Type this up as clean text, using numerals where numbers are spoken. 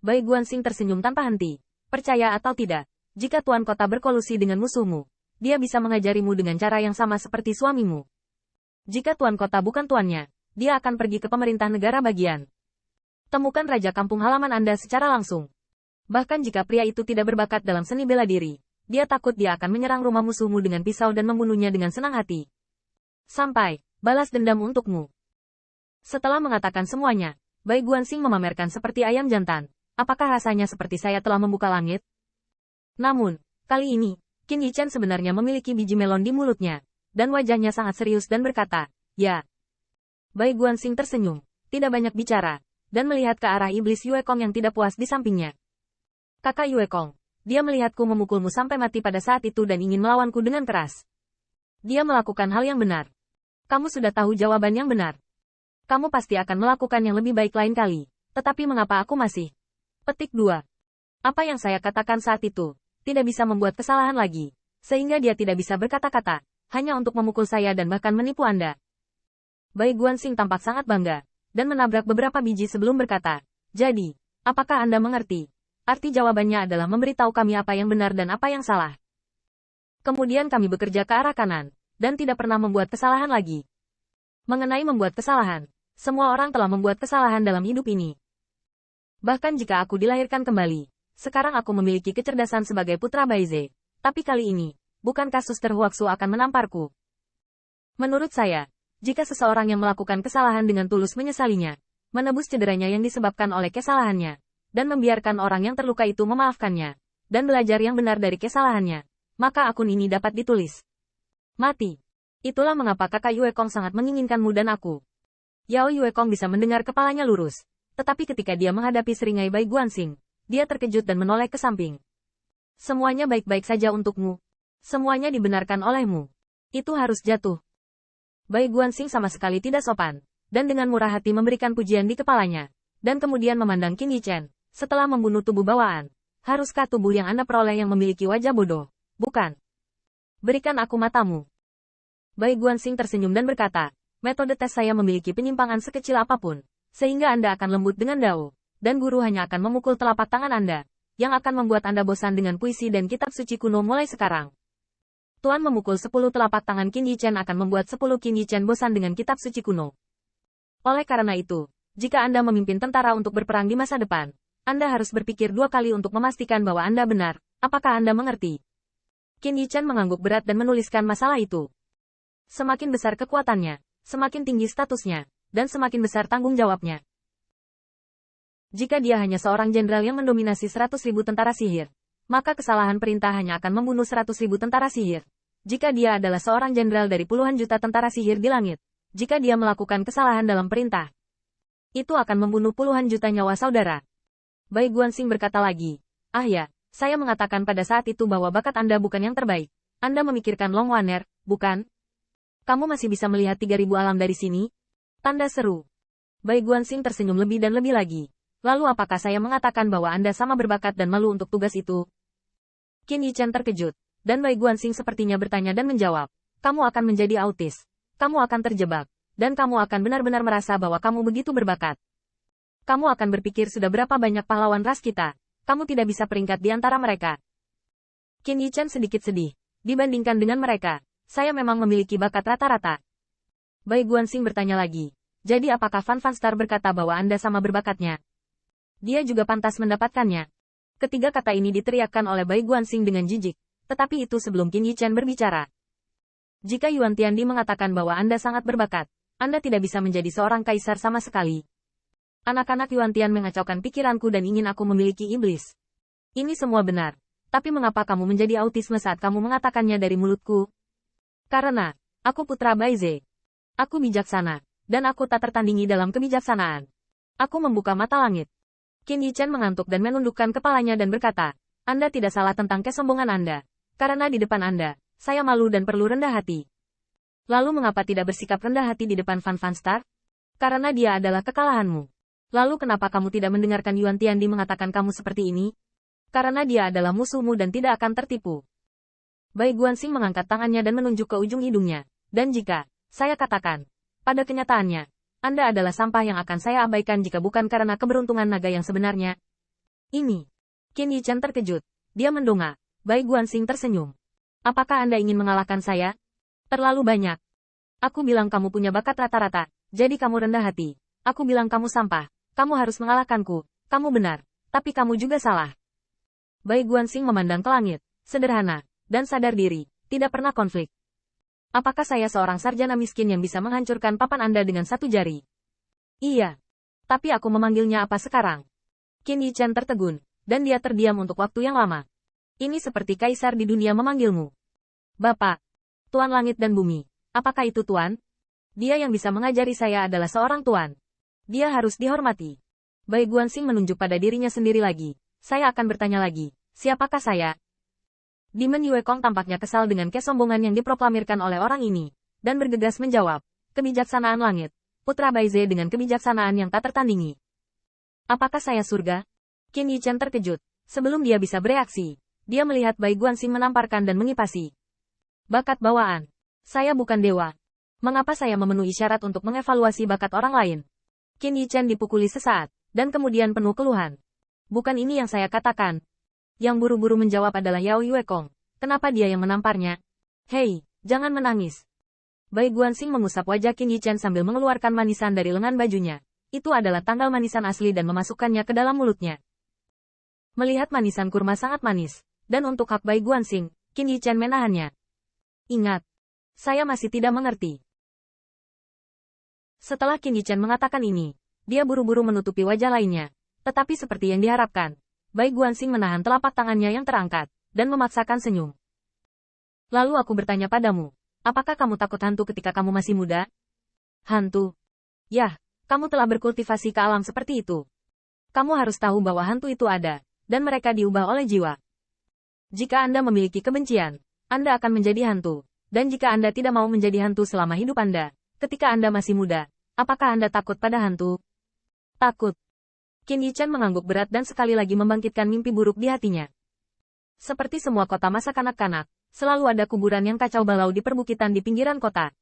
Bai Guanxing tersenyum tanpa henti. Percaya atau tidak, jika Tuan Kota berkolusi dengan musuhmu, dia bisa mengajarimu dengan cara yang sama seperti suamimu. Jika Tuan Kota bukan tuannya, dia akan pergi ke pemerintah negara bagian. Temukan raja kampung halaman Anda secara langsung. Bahkan jika pria itu tidak berbakat dalam seni bela diri, dia takut dia akan menyerang rumah musuhmu dengan pisau dan membunuhnya dengan senang hati. Sampai, balas dendam untukmu. Setelah mengatakan semuanya, Bai Guanxing memamerkan seperti ayam jantan. Apakah rasanya seperti saya telah membuka langit? Namun, kali ini, Qin Yichen sebenarnya memiliki biji melon di mulutnya, dan wajahnya sangat serius dan berkata, ya. Bai Guanxing tersenyum, tidak banyak bicara, dan melihat ke arah iblis Yue Kong yang tidak puas di sampingnya. Kakak Yue Kong, dia melihatku memukulmu sampai mati pada saat itu dan ingin melawanku dengan keras. Dia melakukan hal yang benar. Kamu sudah tahu jawaban yang benar. Kamu pasti akan melakukan yang lebih baik lain kali, tetapi mengapa aku masih? Petik 2. Apa yang saya katakan saat itu, tidak bisa membuat kesalahan lagi, sehingga dia tidak bisa berkata-kata, hanya untuk memukul saya dan bahkan menipu Anda. Bai Guanxing tampak sangat bangga, dan menabrak beberapa biji sebelum berkata, jadi, apakah Anda mengerti? Arti jawabannya adalah memberitahu kami apa yang benar dan apa yang salah. Kemudian kami bekerja ke arah kanan, dan tidak pernah membuat kesalahan lagi. Mengenai membuat kesalahan, semua orang telah membuat kesalahan dalam hidup ini. Bahkan jika aku dilahirkan kembali, sekarang aku memiliki kecerdasan sebagai putra Baize. Tapi kali ini, bukan kasus terhuaksu akan menamparku. Menurut saya, jika seseorang yang melakukan kesalahan dengan tulus menyesalinya, menebus cederanya yang disebabkan oleh kesalahannya, dan membiarkan orang yang terluka itu memaafkannya, dan belajar yang benar dari kesalahannya, maka akun ini dapat ditulis. Mati. Itulah mengapa kakak Yue Kong sangat menginginkanmu dan aku. Yao Yue Kong bisa mendengar kepalanya lurus. Tetapi ketika dia menghadapi seringai Bai Guanxing, dia terkejut dan menoleh ke samping. Semuanya baik-baik saja untukmu. Semuanya dibenarkan olehmu. Itu harus jatuh. Bai Guanxing sama sekali tidak sopan, dan dengan murah hati memberikan pujian di kepalanya, dan kemudian memandang Qin Yichen, setelah membunuh tubuh bawaan. Haruskah tubuh yang Anda peroleh yang memiliki wajah bodoh? Bukan. Berikan aku matamu. Bai Guanxing tersenyum dan berkata, metode tes saya memiliki penyimpangan sekecil apapun, sehingga Anda akan lembut dengan dao, dan guru hanya akan memukul telapak tangan Anda, yang akan membuat Anda bosan dengan puisi dan kitab suci kuno mulai sekarang. Tuan memukul 10 telapak tangan Qin Yichen akan membuat 10 Qin Yichen bosan dengan kitab suci kuno. Oleh karena itu, jika Anda memimpin tentara untuk berperang di masa depan, Anda harus berpikir 2 kali untuk memastikan bahwa Anda benar. Apakah Anda mengerti? Qin Yichen mengangguk berat dan menuliskan masalah itu. Semakin besar kekuatannya, semakin tinggi statusnya, dan semakin besar tanggung jawabnya. Jika dia hanya seorang jenderal yang mendominasi 100.000 tentara sihir, maka kesalahan perintah hanya akan membunuh 100.000 tentara sihir. Jika dia adalah seorang jenderal dari puluhan juta tentara sihir di langit, jika dia melakukan kesalahan dalam perintah, itu akan membunuh puluhan juta nyawa saudara. Bai Guanxing berkata lagi, ya, saya mengatakan pada saat itu bahwa bakat Anda bukan yang terbaik. Anda memikirkan Long Waner, bukan? Kamu masih bisa melihat 3.000 alam dari sini? Tanda seru. Bai Guanxing tersenyum lebih dan lebih lagi. Lalu apakah saya mengatakan bahwa Anda sama berbakat dan malu untuk tugas itu? Qin Yichen terkejut, dan Bai Guanxing sepertinya bertanya dan menjawab, kamu akan menjadi autis. Kamu akan terjebak, dan kamu akan benar-benar merasa bahwa kamu begitu berbakat. Kamu akan berpikir sudah berapa banyak pahlawan ras kita, kamu tidak bisa peringkat di antara mereka. Qin Yichen sedikit sedih. Dibandingkan dengan mereka, saya memang memiliki bakat rata-rata. Bai Guanxing bertanya lagi, jadi apakah Fan Fan Star berkata bahwa Anda sama berbakatnya? Dia juga pantas mendapatkannya. Ketiga kata ini diteriakkan oleh Bai Guanxing dengan jijik, tetapi itu sebelum Qin Yichen berbicara. Jika Yuan Tiandi mengatakan bahwa Anda sangat berbakat, Anda tidak bisa menjadi seorang kaisar sama sekali. Anak-anak Yuan Tian mengacaukan pikiranku dan ingin aku memiliki iblis. Ini semua benar. Tapi mengapa kamu menjadi autisme saat kamu mengatakannya dari mulutku? Karena, aku putra Baize. Aku bijaksana, dan aku tak tertandingi dalam kebijaksanaan. Aku membuka mata langit. Qin Yichen mengantuk dan menundukkan kepalanya dan berkata, Anda tidak salah tentang kesombongan Anda. Karena di depan Anda, saya malu dan perlu rendah hati. Lalu mengapa tidak bersikap rendah hati di depan Fan Fan Star? Karena dia adalah kekalahanmu. Lalu kenapa kamu tidak mendengarkan Yuan Tiandi mengatakan kamu seperti ini? Karena dia adalah musuhmu dan tidak akan tertipu. Bai Guanxing mengangkat tangannya dan menunjuk ke ujung hidungnya. Dan jika, saya katakan, pada kenyataannya, Anda adalah sampah yang akan saya abaikan jika bukan karena keberuntungan naga yang sebenarnya. Ini. Qin Yichen terkejut. Dia mendongak. Bai Guanxing tersenyum. Apakah Anda ingin mengalahkan saya? Terlalu banyak. Aku bilang kamu punya bakat rata-rata, jadi kamu rendah hati. Aku bilang kamu sampah. Kamu harus mengalahkanku. Kamu benar. Tapi kamu juga salah. Bai Guanxing memandang ke langit. Sederhana. Dan sadar diri. Tidak pernah konflik. Apakah saya seorang sarjana miskin yang bisa menghancurkan papan Anda dengan satu jari? Iya. Tapi aku memanggilnya apa sekarang? Qin Yichen tertegun. Dan dia terdiam untuk waktu yang lama. Ini seperti kaisar di dunia memanggilmu. Bapak. Tuan langit dan bumi. Apakah itu Tuan? Dia yang bisa mengajari saya adalah seorang Tuan. Dia harus dihormati. Bai Guanxing menunjuk pada dirinya sendiri lagi. Saya akan bertanya lagi. Siapakah saya? Demon Yue Kong tampaknya kesal dengan kesombongan yang diproklamirkan oleh orang ini. Dan bergegas menjawab. Kebijaksanaan langit. Putra Baize dengan kebijaksanaan yang tak tertandingi. Apakah saya surga? Qin Yichen terkejut. Sebelum dia bisa bereaksi, dia melihat Bai Guanxing menamparkan dan mengipasi. Bakat bawaan. Saya bukan dewa. Mengapa saya memenuhi syarat untuk mengevaluasi bakat orang lain? Qin Yichen dipukuli sesaat, dan kemudian penuh keluhan. Bukan ini yang saya katakan. Yang buru-buru menjawab adalah Yao Yue Kong. Kenapa dia yang menamparnya? Hei, jangan menangis. Bai Guanxing mengusap wajah Qin Yichen sambil mengeluarkan manisan dari lengan bajunya. Itu adalah tanggal manisan asli dan memasukkannya ke dalam mulutnya. Melihat manisan kurma sangat manis, dan untuk hak Bai Guanxing, Qin Yichen menahannya. Ingat. Saya masih tidak mengerti. Setelah Qin Yichen mengatakan ini, dia buru-buru menutupi wajah lainnya. Tetapi seperti yang diharapkan, Bai Guanxing menahan telapak tangannya yang terangkat, dan memaksakan senyum. Lalu aku bertanya padamu, apakah kamu takut hantu ketika kamu masih muda? Hantu? Yah, kamu telah berkultivasi ke alam seperti itu. Kamu harus tahu bahwa hantu itu ada, dan mereka diubah oleh jiwa. Jika Anda memiliki kebencian, Anda akan menjadi hantu. Dan jika Anda tidak mau menjadi hantu selama hidup Anda, ketika Anda masih muda, apakah Anda takut pada hantu? Takut. Qin Yichen mengangguk berat dan sekali lagi membangkitkan mimpi buruk di hatinya. Seperti semua kota masa kanak-kanak, selalu ada kuburan yang kacau balau di perbukitan di pinggiran kota.